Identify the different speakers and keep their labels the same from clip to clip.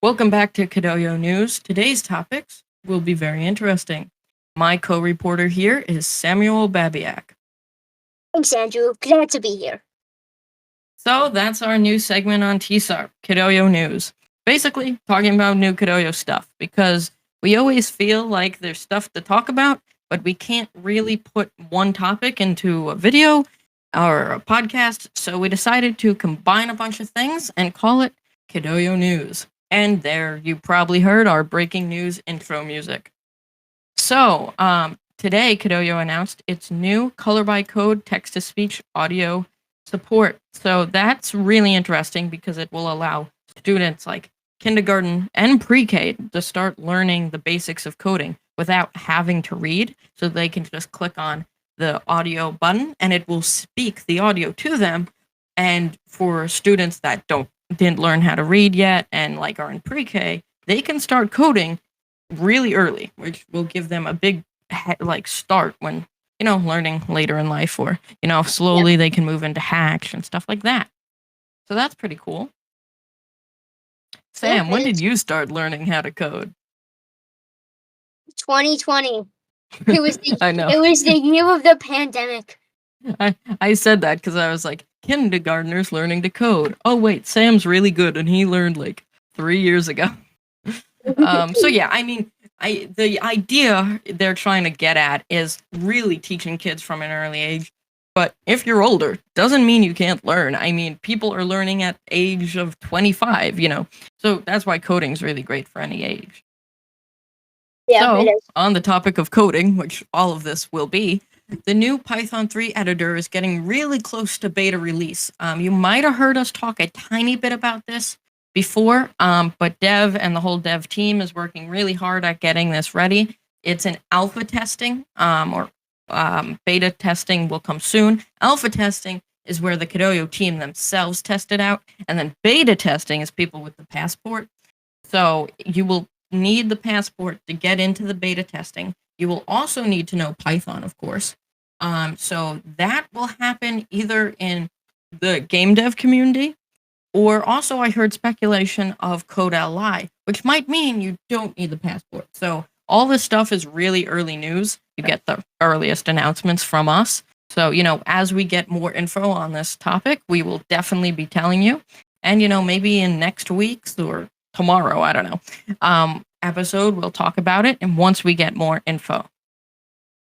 Speaker 1: Welcome back to Kidoyo News. Today's topics will be very interesting. My co-reporter here is Samuel Babiak.
Speaker 2: Thanks, Andrew. Glad to be here.
Speaker 1: So that's our new segment on TSARP, Kidoyo News. Basically, talking about new Kidoyo stuff, because we always feel like there's stuff to talk about, but we can't really put one topic into a video or a podcast, so we decided to combine a bunch of things and call it Kidoyo News. And there, you probably heard our breaking news intro music. So, today, Kidoyo announced its new color by code text to speech audio support. So, that's really interesting because it will allow students like kindergarten and pre K to start learning the basics of coding without having to read. So, they can just click on the audio button and it will speak the audio to them. And for students that didn't learn how to read yet and like are in pre-K, they can start coding really early, which will give them a big start when learning later in life, or slowly they can move into hacks and stuff like that. So that's pretty cool. Sam, when did you start learning how to code?
Speaker 2: 2020. It was the
Speaker 1: I know.
Speaker 2: It was the year of the pandemic.
Speaker 1: I said that because I was like, kindergartners learning to code. Oh wait, Sam's really good and he learned like 3 years ago. So yeah, I mean, the idea they're trying to get at is really teaching kids from an early age. But if you're older, doesn't mean you can't learn. I mean, people are learning at age of 25, So that's why coding is really great for any age.
Speaker 2: Yeah,
Speaker 1: so, on the topic of coding, which all of this will be, the new Python3 editor is getting really close to beta release. You might have heard us talk a tiny bit about this before, but Dev and the whole dev team is working really hard at getting this ready. It's in alpha testing, or beta testing will come soon. Alpha testing is where the Kidoyo team themselves test it out, and then beta testing is people with the passport. So you will need the passport to get into the beta testing. You will also need to know Python, of course. So that will happen either in the game dev community, or also I heard speculation of Code LI, which might mean you don't need the passport. So all this stuff is really early news. You get the earliest announcements from us. So, as we get more info on this topic, we will definitely be telling you. And, maybe in next week's or tomorrow, I don't know, episode, we'll talk about it. And once we get more info.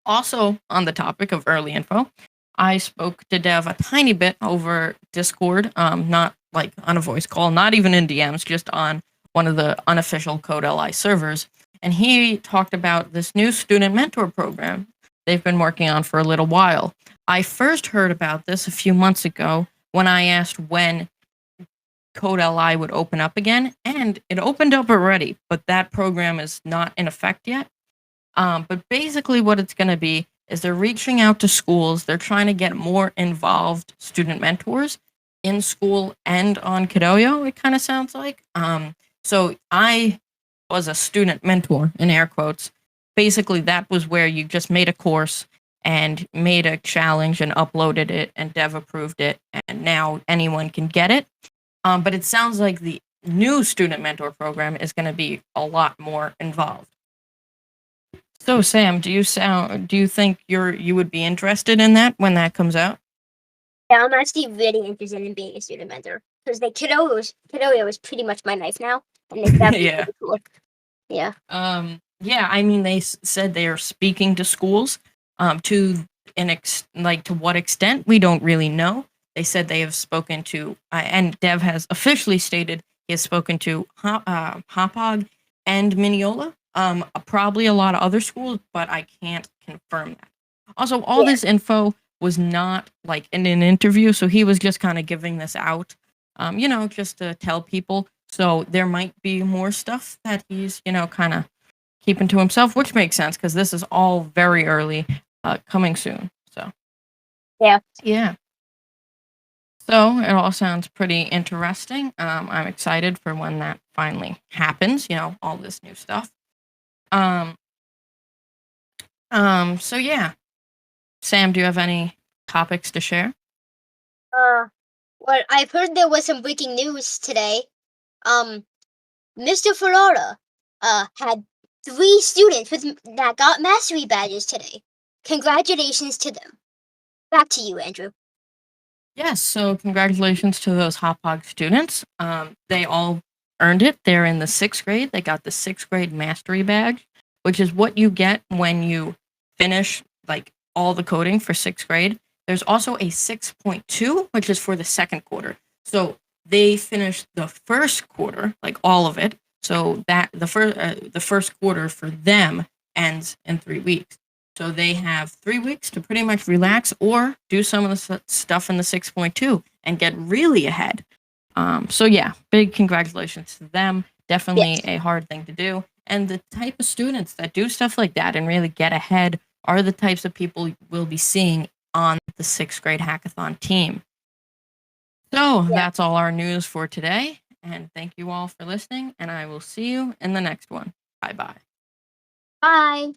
Speaker 1: Also, on the topic of early info, I spoke to Dev a tiny bit over Discord, not like on a voice call, not even in DMs, just on one of the unofficial Code LI servers. And he talked about this new student mentor program they've been working on for a little while. I first heard about this a few months ago when I asked when Code LI would open up again, and it opened up already, but that program is not in effect yet. But basically what it's going to be is they're reaching out to schools. They're trying to get more involved student mentors in school and on Kidoyo, it kind of sounds like. So I was a student mentor, in air quotes. Basically, that was where you just made a course and made a challenge and uploaded it, and Dev approved it, and now anyone can get it. But it sounds like the new student mentor program is going to be a lot more involved. So, Sam, do you think you would be interested in that when that comes out?
Speaker 2: Yeah, I'm actually really interested in being a student mentor because the Kidoyo is pretty much my life now, and it's
Speaker 1: yeah.
Speaker 2: Really cool. Yeah.
Speaker 1: Yeah. I mean, they said they are speaking to schools. To what extent we don't really know. They said they have spoken to, and Dev has officially stated he has spoken to Hauppauge and Mineola. Probably a lot of other schools, but I can't confirm that. Also, all this info was not like in an interview, so he was just kind of giving this out, just to tell people. So there might be more stuff that he's, kind of keeping to himself, which makes sense because this is all very early, coming soon. So yeah. So it all sounds pretty interesting. I'm excited for when that finally happens. All this new stuff. So yeah. Sam, do you have any topics to share?
Speaker 2: Well, I've heard there was some breaking news today. Mr. Ferrara had 3 students that got mastery badges today. Congratulations to them. Back to you, Andrew.
Speaker 1: Yes, so congratulations to those Hop Hog students. They all earned it. They're in the 6th grade. They got the 6th grade mastery badge, which is what you get when you finish like all the coding for 6th grade. There's also a 6.2, which is for the 2nd quarter. So they finished the 1st quarter, like all of it. So that the first quarter for them ends in 3 weeks. So they have 3 weeks to pretty much relax or do some of the stuff in the 6.2 and get really ahead. So yeah, big congratulations to them. Definitely a hard thing to do. And the type of students that do stuff like that and really get ahead are the types of people we'll be seeing on the 6th grade hackathon team. So that's all our news for today. And thank you all for listening. And I will see you in the next one. Bye-bye.
Speaker 2: Bye.